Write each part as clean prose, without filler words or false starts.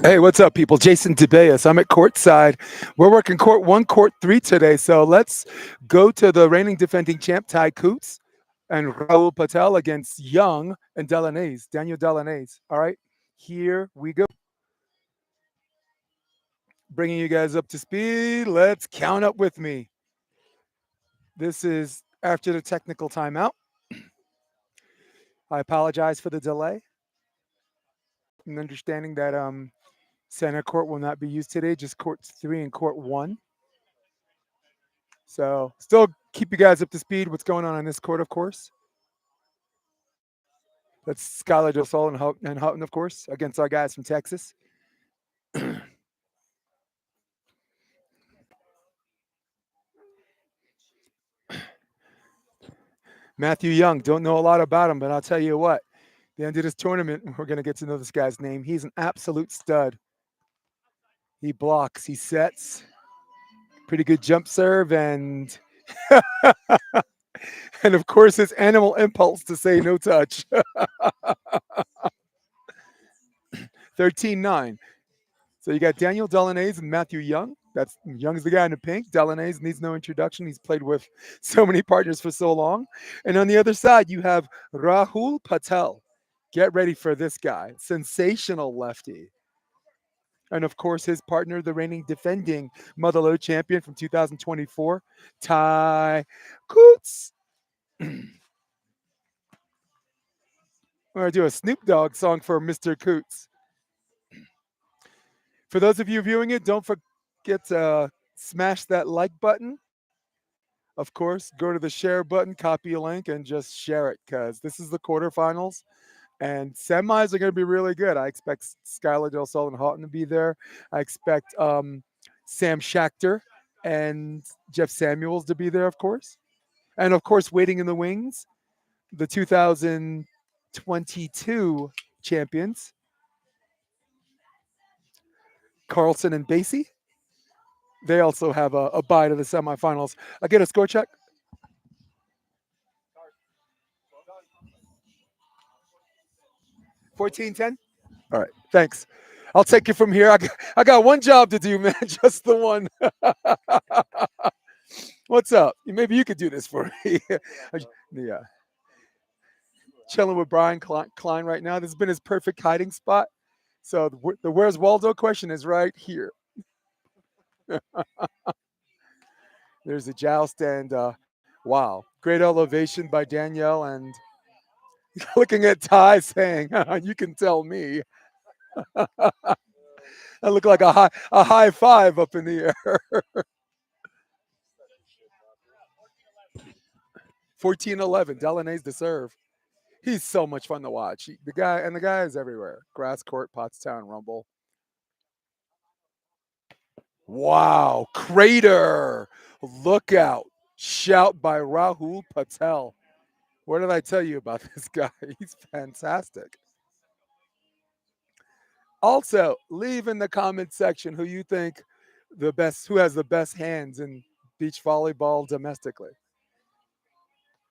Hey, what's up, people? Jason DeBeas. I'm at courtside. We're working court one, court three today. So let's go to the reigning defending champ, Coutts, and Raul Patel against Young and Dalanhese, Daniel Dalanhese. All right, here we go. Bringing you guys up to speed. Let's count up with me. This is after the technical timeout. I apologize for the delay and understanding that center court will not be used today, just court three and court one. So still keep you guys up to speed. What's going on this court, of course. That's Skylar Dosol and Houghton, of course, against our guys from Texas. Matthew Young, don't know a lot about him, but I'll tell you what. The end of this tournament, we're going to get to know this guy's name. He's an absolute stud. He blocks, he sets, pretty good jump serve, and and of course his animal impulse to say no touch. 13-9. So you got Daniel Dalanhese and Matthew Young. That's Young's the guy in the pink. Dalanhese needs no introduction. He's played with so many partners for so long. And on the other side, you have Rahul Patel. Get ready for this guy. Sensational lefty. And of course, his partner, the reigning defending Motherlode champion from 2024, Coutts. I'm going to do a Snoop Dogg song for Mr. Coutts. For those of you viewing it, don't forget to smash that like button. Of course, go to the share button, copy a link, and just share it because this is the quarterfinals. And semis are going to be really good. I expect Skylar Del Sol and Houghton to be there. I expect Sam Schachter and Jeff Samuels to be there, of course. And of course, waiting in the wings, the 2022 champions, Carlson and Basie. They also have a bye to the semifinals. I get a score check. 14-10. All right, thanks. I'll take it from here. I got one job to do, man, just the one. What's up? Maybe you could do this for me. Yeah. Chilling with Brian Klein right now. This has been his perfect hiding spot. So the Where's Waldo question is right here. There's a joust and wow, great elevation by Danielle and looking at Ty saying, "You can tell me." I look like a high five up in the air. 14-11. Dalanhese to serve. He's so much fun to watch. The guy is everywhere. Grass court, Pottstown, Rumble. Wow, crater. Look out. Shout by Rahul Patel. What did I tell you about this guy? He's fantastic. Also, leave in the comment section who you think who has the best hands in beach volleyball domestically.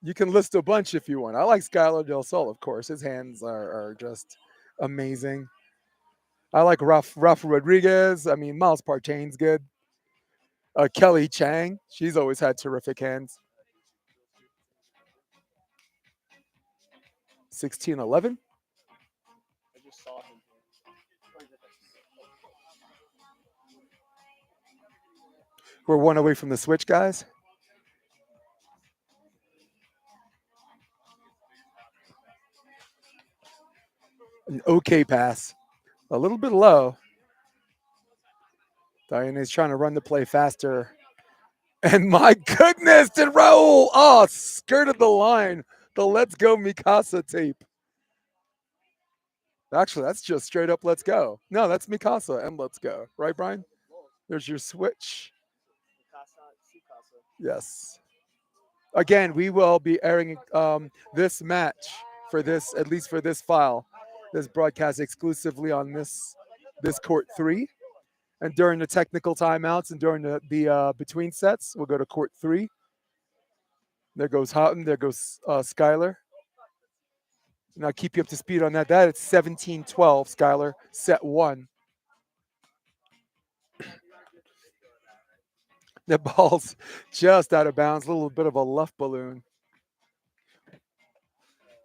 You can list a bunch if you want. I like Skylar Del Sol, of course. His hands are just amazing. I like Rafa Rodriguez. I mean, Miles Partain's good. Kelly Chang, she's always had terrific hands. 16-11. We're one away from the switch, guys. An okay pass. A little bit low. Diane is trying to run the play faster. And my goodness, did Raul skirted the line. The Let's Go Mikasa tape. Actually, that's just straight up Let's Go. No, that's Mikasa and Let's Go. Right, Brian? There's your switch. Yes. Again, we will be airing this match at least for this file, this broadcast exclusively on this court three. And during the technical timeouts and during the between sets, we'll go to court three. There goes Houghton. There goes Skylar. And I'll keep you up to speed on that. That it's 17-12, Skylar, set one. The ball's just out of bounds. A little bit of a luff balloon.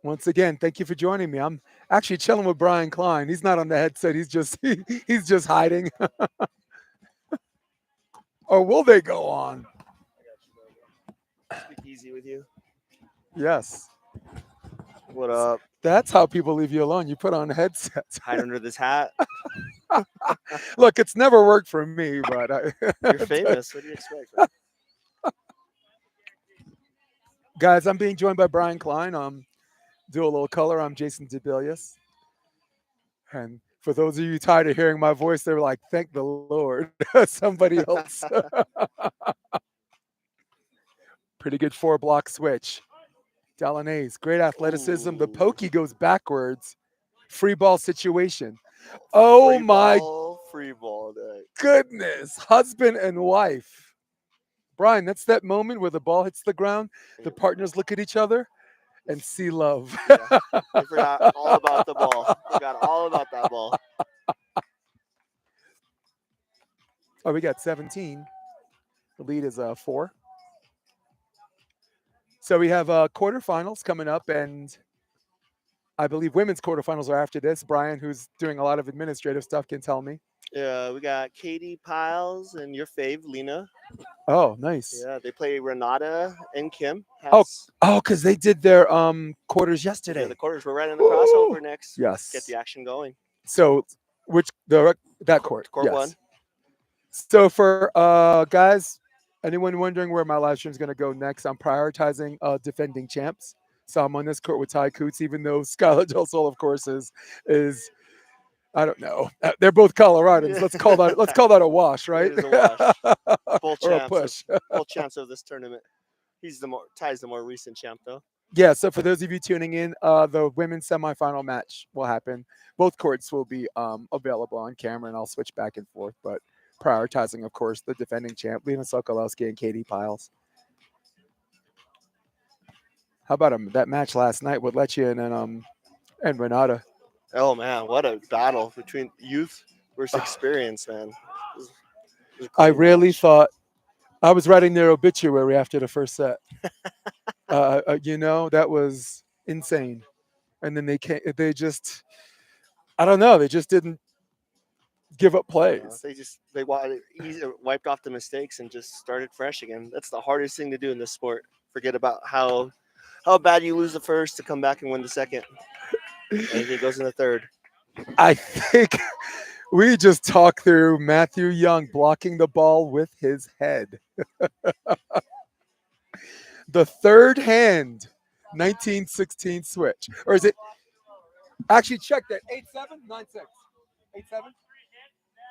Once again, thank you for joining me. I'm actually chilling with Brian Klein. He's not on the headset. He's just he's just hiding. Or will they go on? Speak easy with you. Yes. What up? That's how people leave you alone. You put on headsets. Hide under this hat. Look, it's never worked for me, but You're famous. What do you expect, man? guys, I'm being joined by Brian Klein. Do a little color. I'm Jason Debelius. And for those of you tired of hearing my voice, they were like, thank the Lord. Somebody else. Pretty good 4 block switch. Dalanhese, great athleticism. The Ooh. pokey goes backwards. Free ball situation. Oh my Free ball day. goodness. Husband and wife. Brian, that's that moment where the ball hits the ground, the partners look at each other and see love. Yeah. They forgot all about the ball. Forgot all about that ball. Oh, we got 17. The lead is 4. So we have quarterfinals coming up, and I believe women's quarterfinals are after this. Brian, who's doing a lot of administrative stuff, can tell me. Yeah, we got Katie Piles and your fave, Lena. Oh, nice. Yeah, they play Renata and Kim. Oh, Has, oh, because they did their quarters yeah, yesterday. the quarters. We're right in the crossover next. Yes. Get the action going. So, which that court? Court Yes. one. So for guys, anyone wondering where my live stream is going to go next? I'm prioritizing defending champs. So I'm on this court with Ty Coutts, even though Skylar Del Sol, of course, is I don't know. They're both Coloradans. Yeah. Let's call that a wash, right? It is a wash. Both Or a champs. push. Both champs of this tournament. Ty's the more recent champ though. Yeah. So for those of you tuning in, the women's semifinal match will happen. Both courts will be available on camera, and I'll switch back and forth. But prioritizing, of course, the defending champ, Lena Sokolowski and Katie Piles. How about that match last night with Lechian and Renata? Oh man, what a battle between youth versus experience, man. It was a I clean really match. thought I was writing their obituary after the first set. That was insane. And then they just, I don't know, they just didn't give up plays. They wiped off the mistakes and just started fresh again. That's the hardest thing to do in this sport. Forget about how bad you lose the first to come back and win the second. Anything goes in the third. I think we just talked through Matthew Young blocking the ball with his head. The third hand, 1916 switch. Or is it? Actually, check that. 8-7, 9-6. 8-7?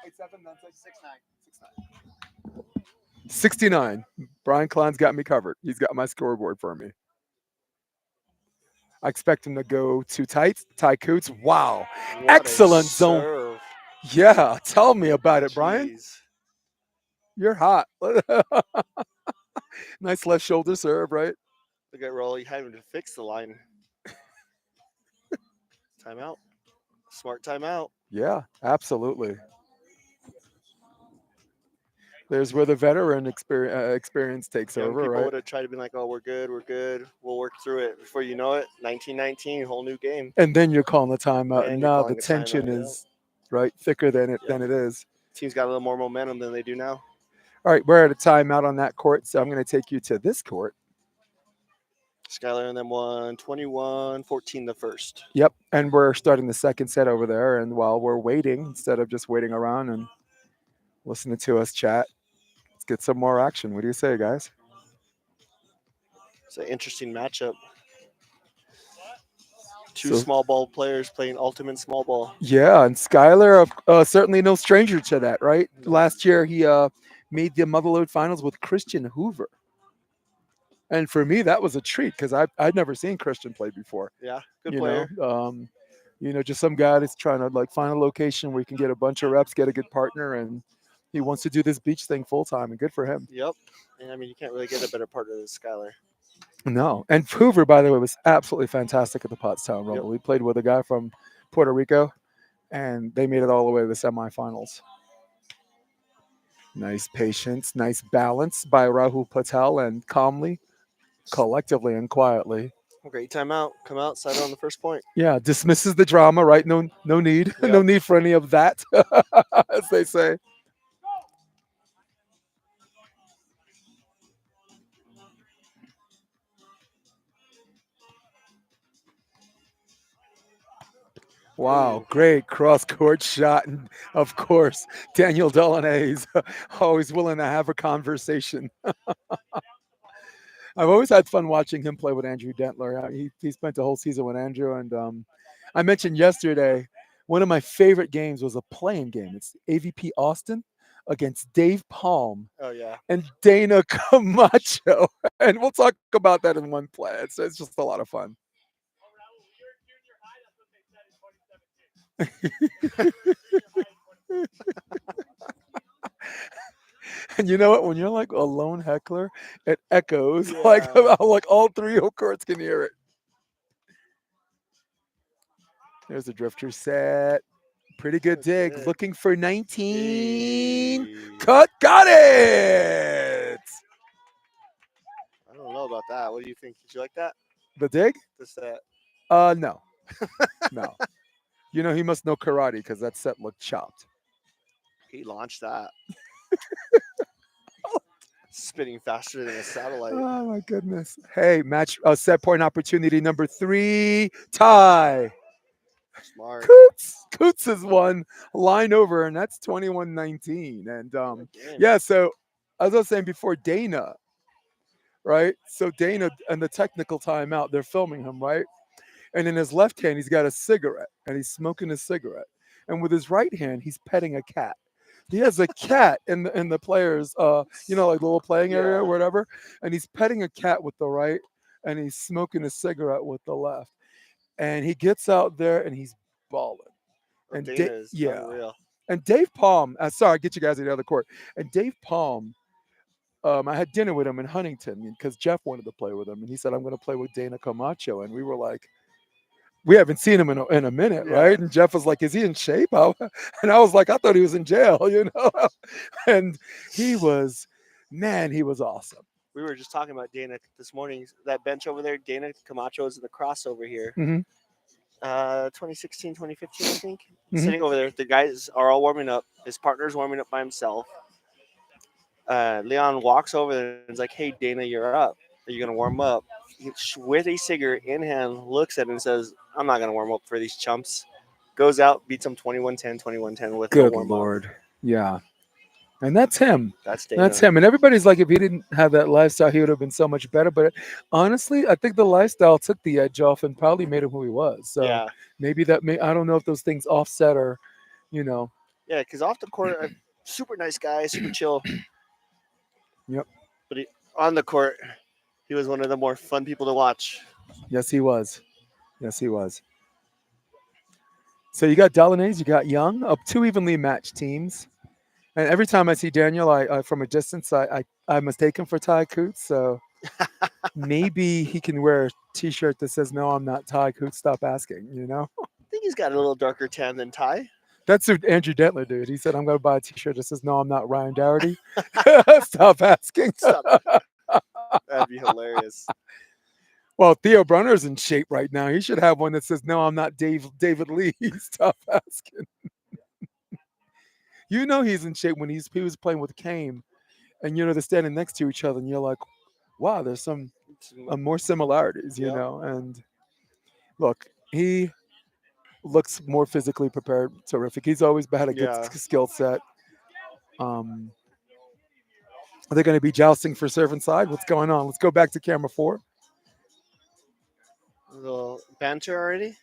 8-7, 9-6. 6-9. 69. Brian Klein's got me covered. He's got my scoreboard for me. I expect him to go too tight. Ty Coutts. Wow. What Excellent a zone. serve. Yeah. Tell me about it, Brian. Jeez. You're hot. Nice left shoulder serve, right? Look at Rolly having to fix the line. Timeout. Smart timeout. Yeah, absolutely. There's where the veteran experience takes Young over, people right? would have tried to be like, "Oh, we're good, we'll work through it." Before you know it, 1919, whole new game. And then you're calling the timeout, Then and you're now calling the a tension timeout, is right thicker than it Yep. is. Team's got a little more momentum than they do now. All right, we're at a timeout on that court, so I'm going to take you to this court. Skylar and them won 21-14 the first. Yep, and we're starting the second set over there. And while we're waiting, instead of just waiting around and listening to us chat, let's get some more action. What do you say, guys? It's an interesting matchup. Two So, small ball players playing ultimate small ball. yeah, and Skylar, certainly no stranger to that, right? Last year, he made the Motherlode finals with Christian Hoover. And for me, that was a treat because I'd never seen Christian play before. Yeah, good You player. know, just some guy that's trying to like find a location where he can get a bunch of reps, get a good partner, and he wants to do this beach thing full time, and good for him. Yep. And I mean, you can't really get a better partner than Skylar. No, and Hoover, by the way, was absolutely fantastic at the Pottstown Rumble. Yep. We played with a guy from Puerto Rico, and they made it all the way to the semifinals. Nice patience, nice balance by Rahul Patel, and calmly, collectively, and quietly. Great timeout. Come out, settle on the first point. Yeah, dismisses the drama, right? No, no need, no Yep. need for any of that, as they say. Wow, Ooh. great cross court shot. And of course, Daniel Dalanhese, always willing to have a conversation. I've always had fun watching him play with Andrew Dentler. He spent a whole season with Andrew. And I mentioned yesterday, one of my favorite games was a playing game. It's AVP Austin against Dave Palm Oh yeah. and Dana Camacho. And we'll talk about that in one play. It's just a lot of fun. And you know what? When you're like a lone heckler, it echoes Yeah. like all three courts can hear it. There's the drifter set. Pretty good That's dig. it. Looking for 19. Hey. Got it. I don't know about that. What do you think? Did you like that? The dig? The set. No, no. You know he must know karate because that set looked chopped. He launched that. Spinning faster than a satellite. Oh my goodness. Hey, match set point opportunity number 3. Tie. Smart. Coutts is one line over, and that's 21-19. And Again. yeah, so as I was saying before, Dana, right? So Dana and the technical timeout, they're filming him, right? And in his left hand, he's got a cigarette, and he's smoking a cigarette. And with his right hand, he's petting a cat. He has a cat in the players, like the little playing area or Yeah. whatever, and he's petting a cat with the right, and he's smoking a cigarette with the left. And he gets out there and he's balling. Oh, And Dana is yeah, unreal. and Dave Palm. Sorry, I get you guys at the other court. And Dave Palm, I had dinner with him in Huntington because Jeff wanted to play with him, and he said, "I'm going to play with Dana Camacho." And we were like, we haven't seen him in a minute, Yeah. right? And Jeff was like, "Is he in shape?" And I was like, "I thought he was in jail," you know. And he was, man, he was awesome. We were just talking about Dana this morning. That bench over there, Dana Camacho is in the crossover here. Hmm. 2016, 2015, I think. Hmm. Sitting over there, the guys are all warming up. His partner's warming up by himself. Leon walks over there and is like, "Hey, Dana, you're up. Are you gonna warm up?" With a cigarette in hand, looks at it and says, "I'm not gonna warm up for these chumps." Goes out, beats him 21-10, 21-10 with no Good warm up. lord, yeah. And that's him. That's That's Dana. him. And everybody's like, if he didn't have that lifestyle, he would have been so much better. But honestly, I think the lifestyle took the edge off and probably made him who he was. So Yeah, maybe I don't know if those things offset or, you know, yeah. Because off the court, a super nice guy, super chill. yep. But on the court, he was one of the more fun people to watch. Yes, he was. Yes, he was. So you got Dalanhese, you got Young, up two evenly matched teams. And every time I see Daniel, I from a distance, I mistake him for Ty Coots. So maybe he can wear a T-shirt that says, "No, I'm not Ty Coots. Stop asking." You know. I think he's got a little darker tan than Ty. That's what Andrew Dentler did. He said, "I'm going to buy a T-shirt that says, 'No, I'm not Ryan Doherty.'" Stop asking. Stop. That'd be hilarious. Well, Theo Brunner's in shape right now. He should have one that says, "No, I'm not David Lee." Stop asking. You know he's in shape when he was playing with Kame, and they're standing next to each other, and you're like, "Wow, there's some more similarities," Yep. And look, he looks more physically prepared. Terrific. He's always had a good Yeah. skill set. Um, Are they going to be jousting for servant side? What's going on? Let's go back to camera 4. A little banter already.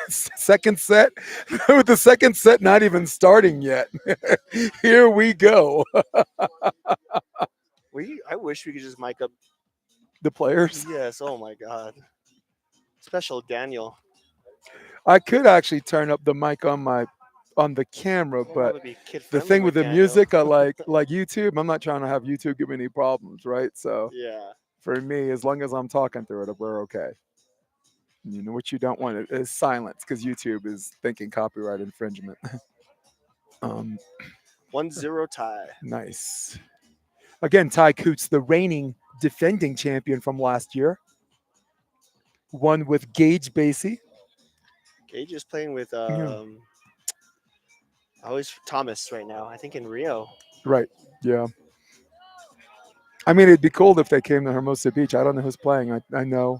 Second set, with the second set not even starting yet. Here we go. I wish we could just mic up. The players. Yes. Oh my God. Special Daniel. I could actually turn up the mic on the camera, I don't know but to be kid the friendly thing with with the Daniel. music, I like YouTube. I'm not trying to have YouTube give me any problems, right? So Yeah. for me, as long as I'm talking through it, we're okay. What you don't want is silence because YouTube is thinking copyright infringement. Um, 1-0 tie. Nice. Again, Ty Coutts, the reigning defending champion from last year, won with Gage Basie. Gage is playing with Yeah. always Thomas right now. I think in Rio. Right. Yeah. I mean, it'd be cool if they came to Hermosa Beach. I don't know who's playing. I know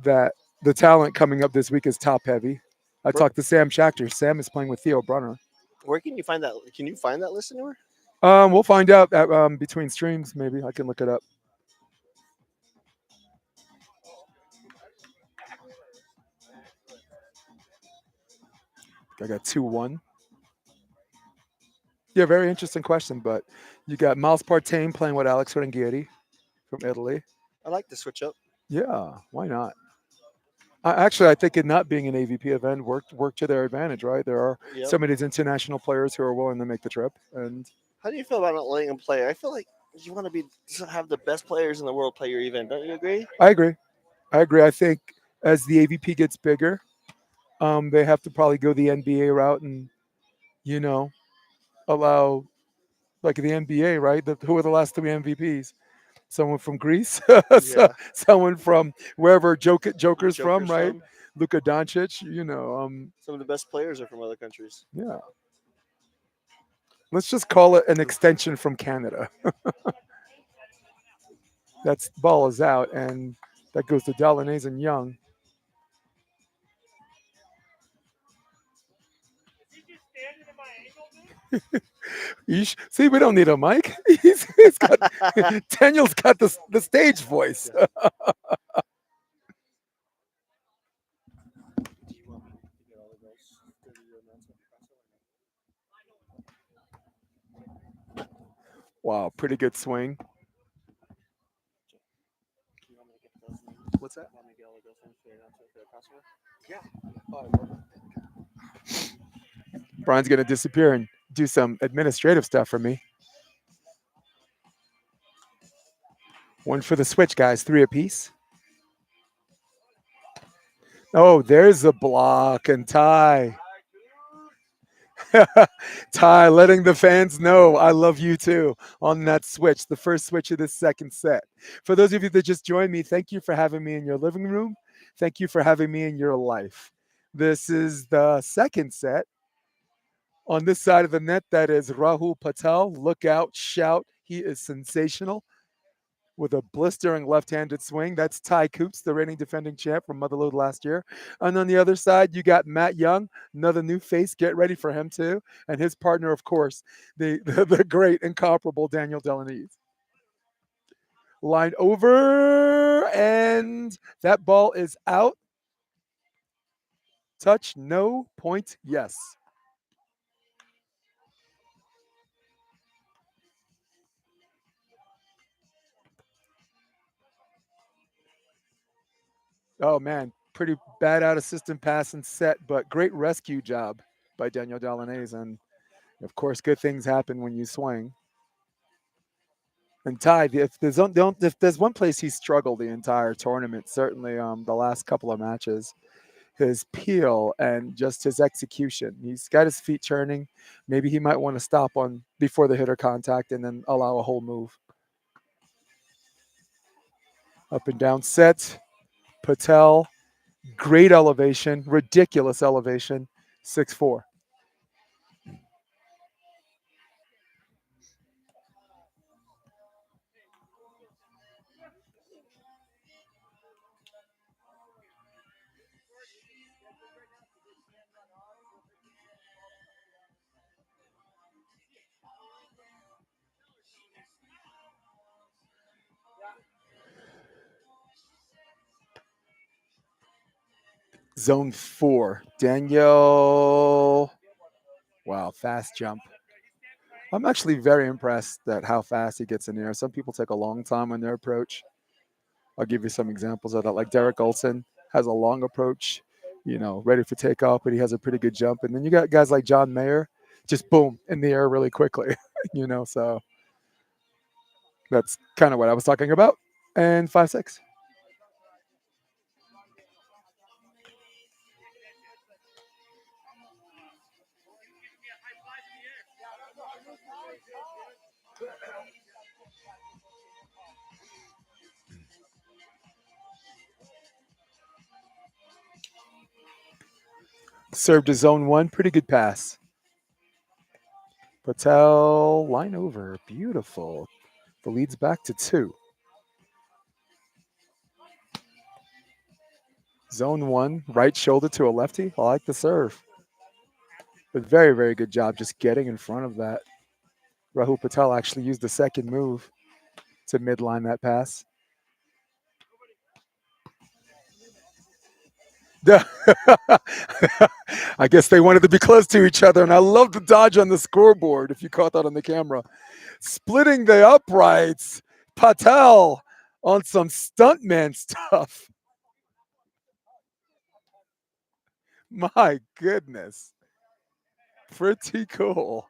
that the talent coming up this week is top heavy. I Where, talked to Sam Schachter. Sam is playing with Theo Brunner. where can you find that? Can you find that list anywhere? We'll find out at, between streams. Maybe I can look it up. I got 2-1. Yeah, very interesting question. But you got Miles Partain playing with Alex Ferenghieri from Italy. I like to switch up. Yeah, why not? Actually, I think it not being an AVP event worked to their advantage, right? There are Yep. so many international players who are willing to make the trip, and How do you feel about not letting them play? I feel like you want to have the best players in the world play your event. Don't you agree? I agree. I agree. I think as the AVP gets bigger, they have to probably go the NBA route and you know allow like the NBA, right? Who are the last three MVPs? Someone from Greece, Yeah. someone from wherever Joker's from, Joker's right? from. Luka Doncic, Some of the best players are from other countries. yeah. Let's just call it an extension from Canada. That's ball is out, and that goes to Dalanhese and Young. See, we don't need a mic. He's got Daniel's got the stage voice. Wow, pretty good swing. What's that? Brian's gonna disappear and do some administrative stuff for me. One for the switch, guys. Three apiece. Oh, there's a block and tie. Ty letting the fans know I love you too on that switch, the first switch of this second set. For those of you that just joined me, thank you for having me in your living room. Thank you for having me in your life. This is the second set. On this side of the net, that is Rahul Patel. Look out, shout. He is sensational with a blistering left-handed swing. That's Ty Coutts, the reigning defending champ from Motherlode last year. And on the other side, you got Matt Young, another new face. Get ready for him too, and his partner, of course, the great, incomparable Daniel Dalanhese. Line over, and that ball is out. Touch, no. Point, yes. Oh man, pretty bad out of system pass and set, but great rescue job by Daniel Dalanhese. And of course, good things happen when you swing. And Ty, if there's one place he struggled the entire tournament, certainly the last couple of matches, his peel and just his execution. He's got his feet turning. Maybe he might want to stop on before the hitter contact and then allow a whole move. Up and down set. Patel, great elevation, ridiculous elevation, 6'4". Zone 4. Daniel. Wow, fast jump. I'm actually very impressed at how fast he gets in the air. Some people take a long time on their approach. I'll give you some examples of that. Like Derek Olson has a long approach, ready for takeoff, but he has a pretty good jump. And then you got guys like John Mayer, just boom, in the air really quickly, so that's kind of what I was talking about. And 5-6. Served to zone one. Pretty good pass. Patel, line over. Beautiful. The lead's back to two. Zone one, right shoulder to a lefty. I like the serve. But very, very good job just getting in front of that. Rahul Patel actually used the second move to midline that pass. I guess they wanted to be close to each other, and I love the dodge on the scoreboard. If you caught that on the camera, splitting the uprights, Patel on some stuntman stuff. My goodness, pretty cool.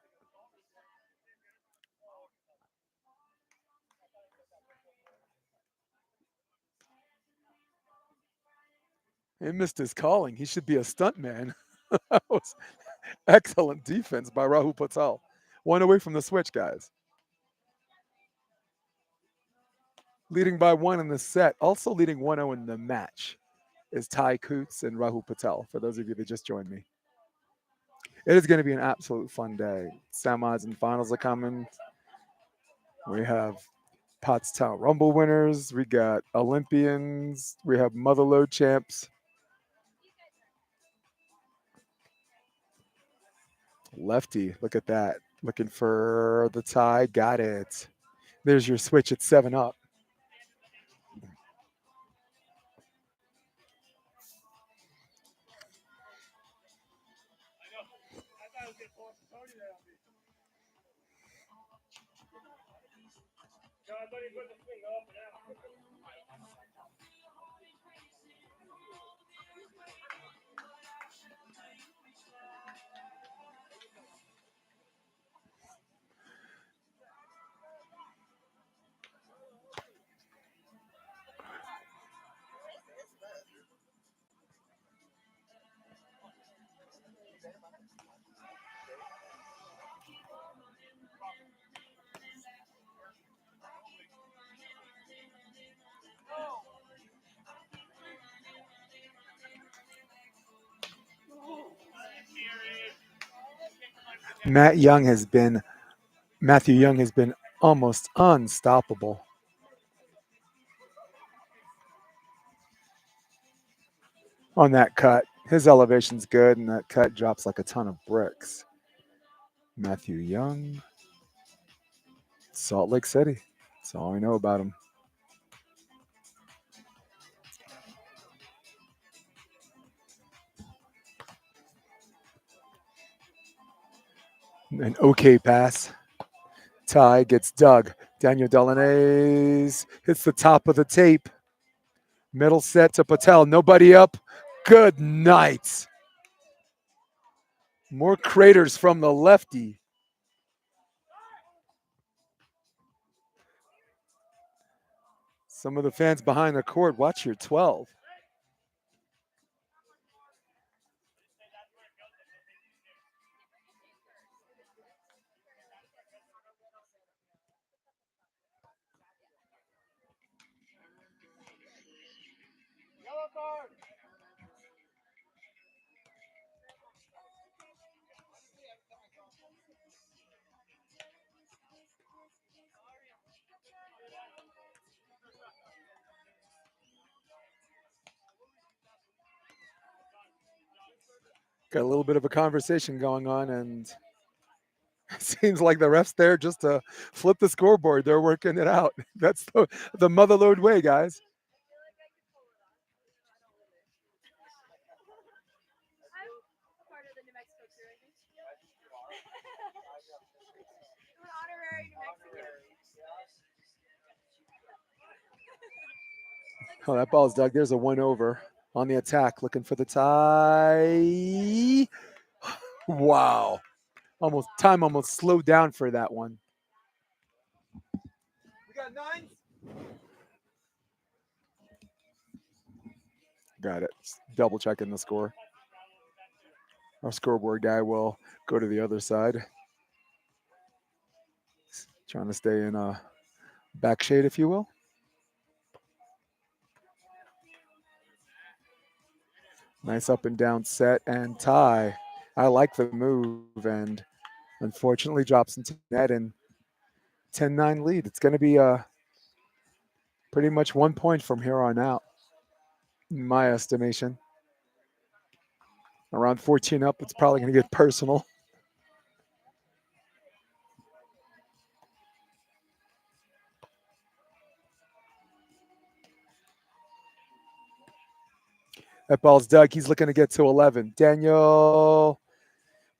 He missed his calling. He should be a stuntman. That was excellent defense by Rahul Patel. One away from the switch, guys. Leading by one in the set, also leading 1-0 in the match is Ty Coutts and Rahul Patel, for those of you that just joined me. It is going to be an absolute fun day. Semis and finals are coming. We have Pottstown Rumble winners. We got Olympians. We have Motherlode champs. Lefty, look at that. Looking for the tie. Got it. There's your switch at 7 up. Matthew Young has been almost unstoppable on that cut. His elevation's good, and that cut drops like a ton of bricks. Matthew Young, Salt Lake City. That's all I know about him. An okay pass. Ty gets dug. Daniel Dalanhese hits the top of the tape. Middle set to Patel. Nobody up. Good night. More craters from the lefty. Some of the fans behind the court, watch your 12. Got a little bit of a conversation going on, and it seems like the refs there just to flip the scoreboard. They're working it out. That's the Motherlode way, guys. Oh, that ball's dug. There's a 1-over on the attack, looking for the tie. Wow. Almost slowed down for that one. We got 9. Got it. Double checking the score. Our scoreboard guy will go to the other side. Trying to stay in a back shade, if you will. Nice up and down set and tie. I like the move and unfortunately drops into net and 10-9 lead. It's going to be pretty much 1 point from here on out, in my estimation. Around 14 up, it's probably going to get personal. That ball's dug. He's looking to get to 11. Daniel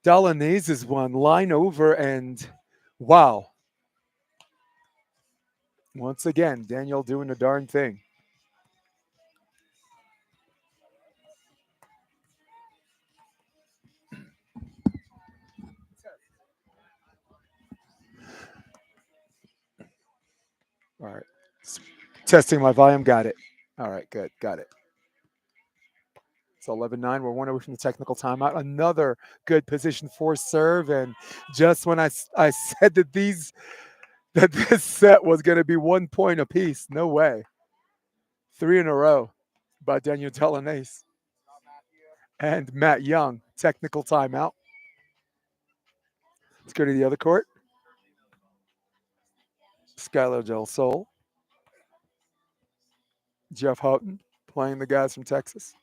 Dalanhese's one line over, and wow. Once again, Daniel doing a darn thing. All right. Testing my volume. Got it. All right, good. Got it. It's 11-9. We're one away from the technical timeout. Another good position for serve. And just when I said that this set was going to be 1 point apiece, no way. Three in a row by Daniel Dalanhese and Matt Young. Technical timeout. Let's go to the other court. Skylar Del Sol, Jeff Houghton playing the guys from Texas.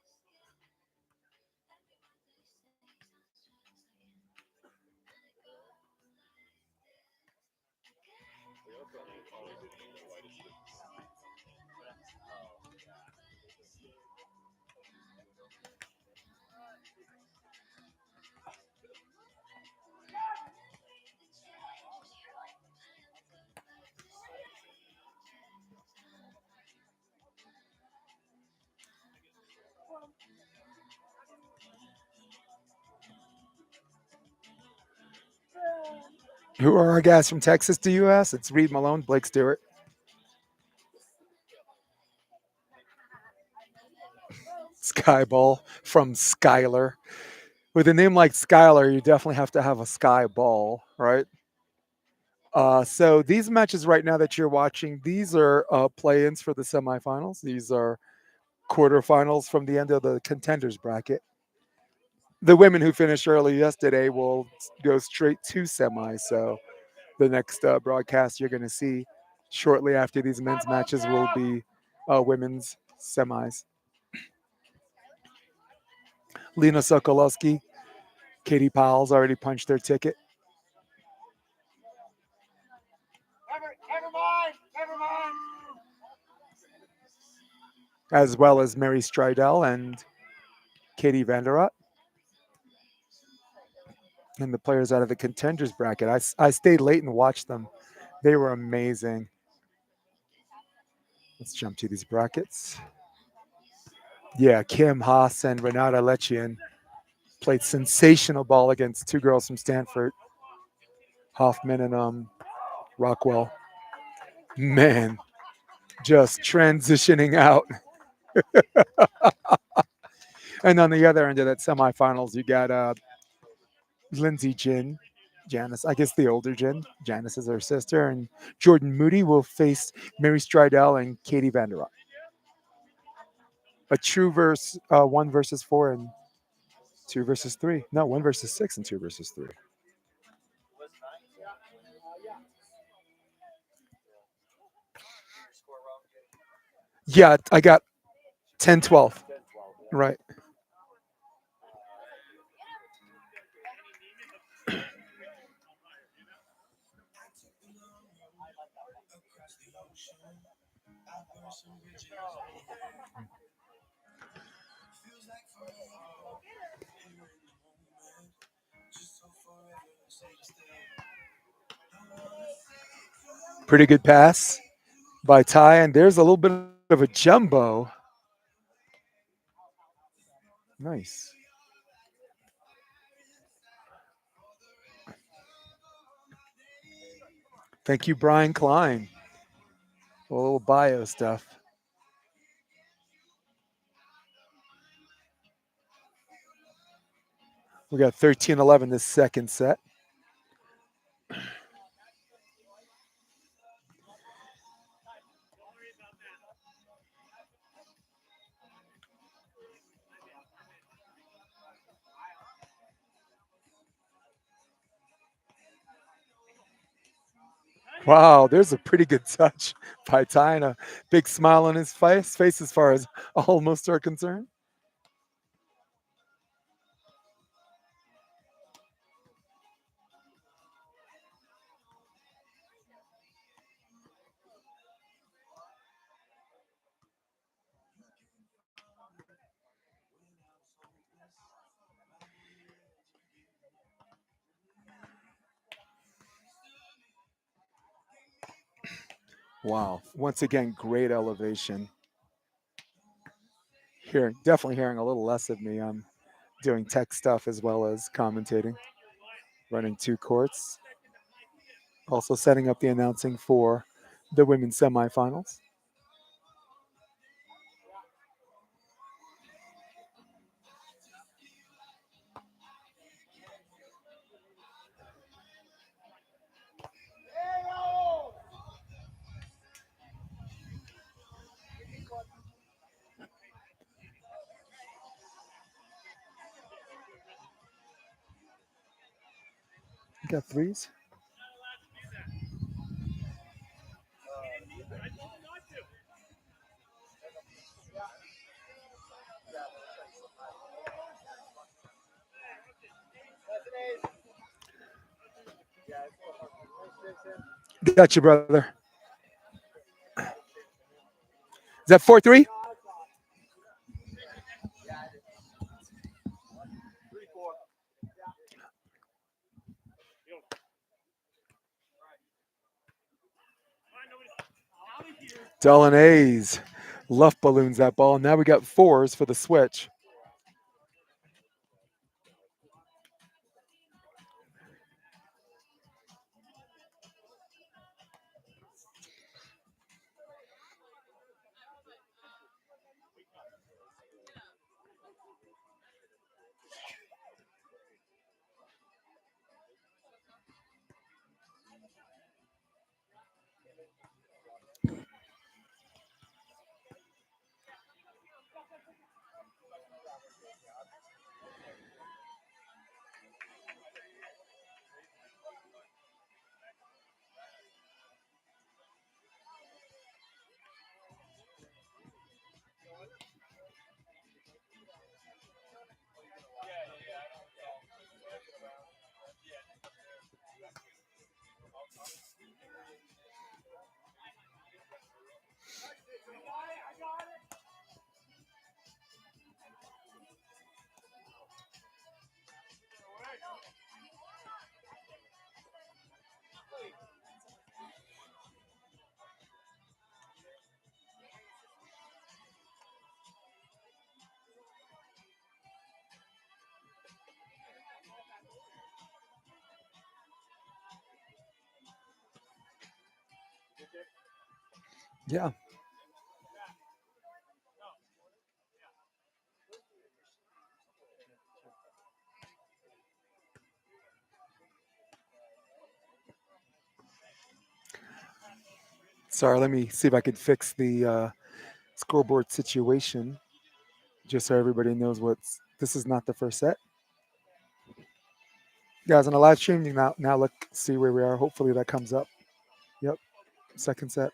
Who are our guys from Texas, do you ask? It's Reed Malone, Blake Stewart. Skyball from Skylar. With a name like Skylar, you definitely have to have a sky ball, right? So these matches right now that you're watching, these are play-ins for the semifinals. These are quarterfinals from the end of the contenders bracket. The women who finished early yesterday will go straight to semis. So the next broadcast you're going to see shortly after these men's matches will be women's semis. Lena Sokolowski, Katie Powell's already punched their ticket, as well as Mary Stridell and Katie Vanderot. And the players out of the contenders bracket. I stayed late and watched them. They were amazing. Let's jump to these brackets. Yeah, Kim Haas and Renata Lechian played sensational ball against two girls from Stanford, Hoffman and Rockwell. Man, just transitioning out. And on the other end of that semifinals, you got Lindsay Janice, I guess the older Jen. Janice is her sister, and Jordan Moody will face Mary Stridell and Katie Vanderrock. A true verse, 1 versus 4 and 2 versus 3. No, 1 versus 6 and 2 versus 3. Yeah, I got 10-12. Right. Pretty good pass by Ty, and there's a little bit of a jumbo. Nice. Thank you, Brian Klein. A little bio stuff. We got 13-11 this second set. Wow, there's a pretty good touch by Ty and a big smile on his face as far as almost are concerned. Wow. Once again, great elevation. Definitely hearing a little less of me. I'm doing tech stuff as well as commentating, running two courts, also setting up the announcing for the women's semifinals. You got threes? Got you, brother. Is that 4-3? Dalanhese. Luft balloons that ball. Now we got fours for the switch. Yeah. Sorry, let me see if I can fix the scoreboard situation just so everybody knows what's. This is not the first set. Guys, on the live stream, you can now look, see where we are. Hopefully that comes up. Yep, second set.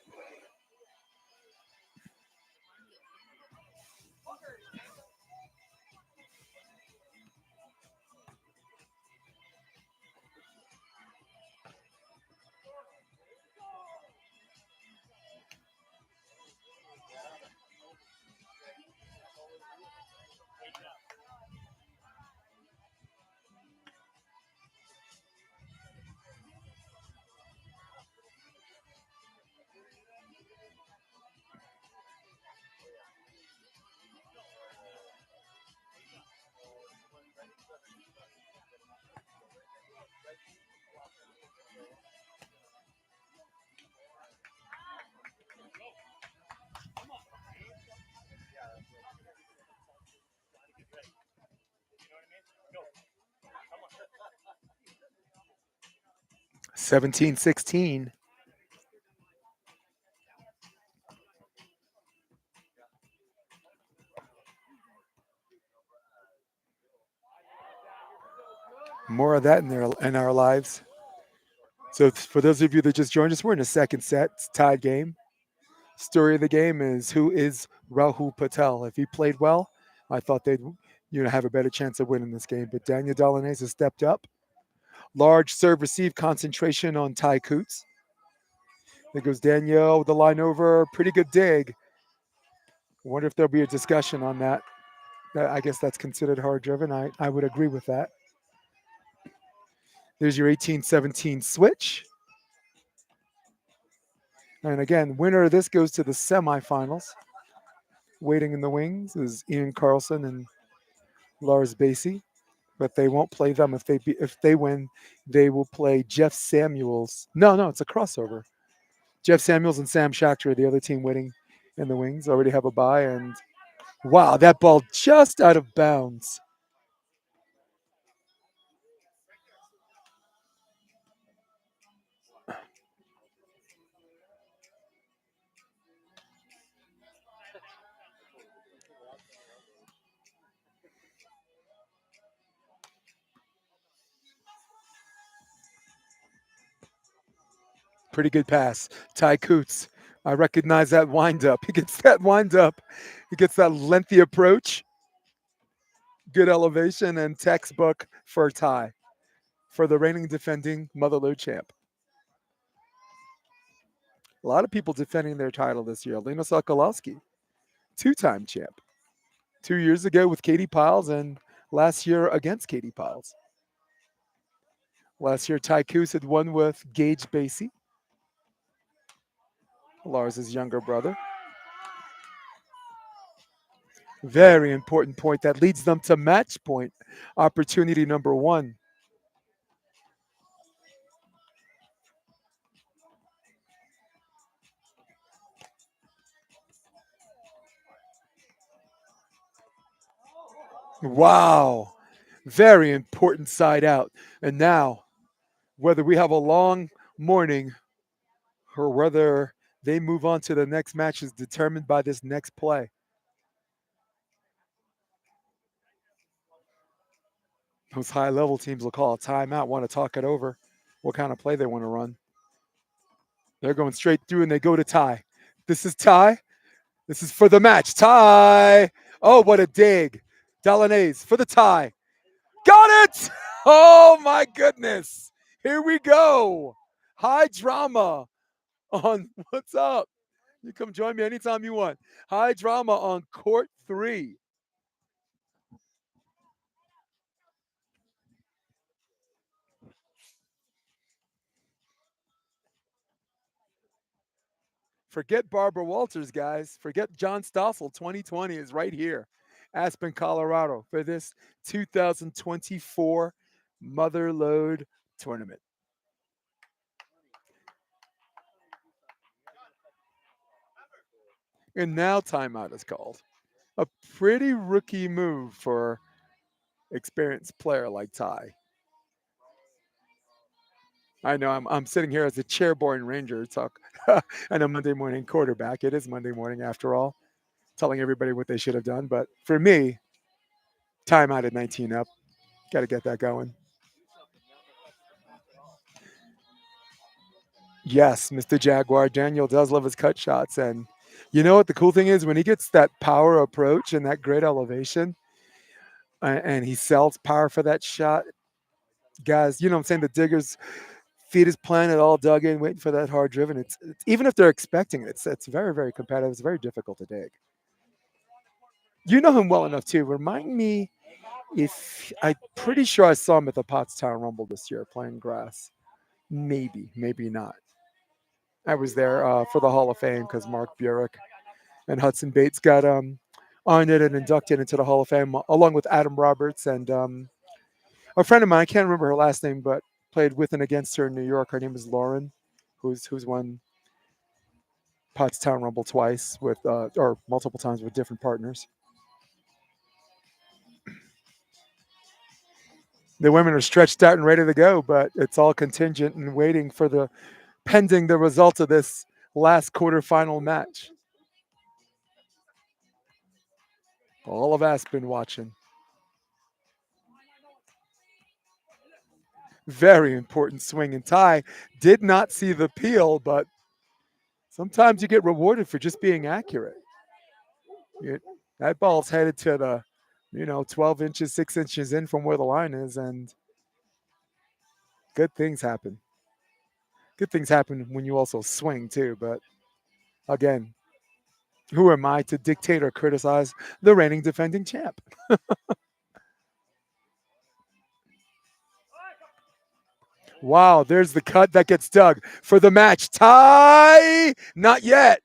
17-16. More of that in our lives. So for those of you that just joined us, we're in the second set. It's a tied game. Story of the game is who is Rahul Patel. If he played well, I thought they'd have a better chance of winning this game. But Daniel Dalanhese has stepped up. Large serve receive concentration on Ty Coutts. There goes Danielle with the line over. Pretty good dig. Wonder if there'll be a discussion on that. I guess that's considered hard driven. I would agree with that. There's your 18-17 switch. And again, winner of this goes to the semifinals. Waiting in the wings is Ian Carlson and Lars Basie, but they won't play them if they win. They will play Jeff Samuels. No, it's a crossover. Jeff Samuels and Sam Schachter, the other team waiting in the wings, already have a bye. And wow, that ball just out of bounds. Pretty good pass. Ty Coutts. I recognize that windup. He gets that windup. He gets that lengthy approach. Good elevation and textbook for Ty, for the reigning defending Motherlode champ. A lot of people defending their title this year. Lena Sokolowski, two-time champ. 2 years ago with Katie Piles and last year against Katie Piles. Last year, Ty Coutts had won with Gage Basie, Lars's younger brother. Very important point that leads them to match point. Opportunity number one. Wow. Very important side out. And now, whether we have a long morning or whether they move on to the next match is determined by this next play. Those high level teams will call a timeout, want to talk it over, what kind of play they want to run. They're going straight through and they go to Ty. This is Ty. This is for the match. Ty. Oh, what a dig. Dalanhese for the tie. Got it. Oh, my goodness. Here we go. High drama on what's up. You come join me anytime you want. High drama on court 3. Forget Barbara Walters, guys. Forget John Stossel. 2020 is right here. Aspen, Colorado for this 2024 Motherlode tournament. And now timeout is called. A pretty rookie move for experienced player like Ty. I know I'm sitting here as a chairborne Ranger talk and a Monday morning quarterback. It is Monday morning after all, telling everybody what they should have done. But for me, timeout at 19 up. Got to get that going. Yes, Mr. Jaguar Daniel does love his cut shots. And you know what the cool thing is? When he gets that power approach and that great elevation and he sells power for that shot, guys, you know what I'm saying? The diggers feet is planted, all dug in, waiting for that hard driven. It's even if they're expecting it, it's very, very competitive. It's very difficult to dig. You know him well enough too. Remind me if I'm pretty sure I saw him at the Pottstown Rumble this year playing grass. Maybe, maybe not. I was there for the Hall of Fame because Mark Burek and Hudson Bates got honored and inducted into the Hall of Fame along with Adam Roberts and a friend of mine. I can't remember her last name, but played with and against her in New York. Her name is Lauren, who's won Pottstown Rumble twice with or multiple times with different partners. The women are stretched out and ready to go, but it's all contingent and waiting for the pending the result of this last quarterfinal match. All of Aspen watching. Very important swing and tie. Did not see the peel, but sometimes you get rewarded for just being accurate. It, that ball's headed to the, 12 inches, 6 inches in from where the line is, and good things happen. Good things happen when you also swing too. But again, who am I to dictate or criticize the reigning defending champ? Wow, there's the cut that gets dug for the match. Tie! Not yet.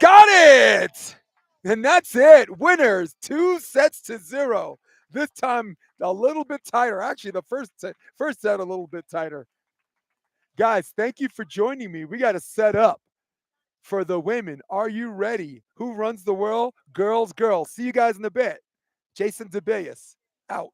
Got it! And that's it. Winners, 2-0. This time a little bit tighter. Actually, the first set a little bit tighter. Guys, thank you for joining me. We got to set up for the women. Are you ready? Who runs the world? Girls, girls. See you guys in a bit. Jason DeBeas, out.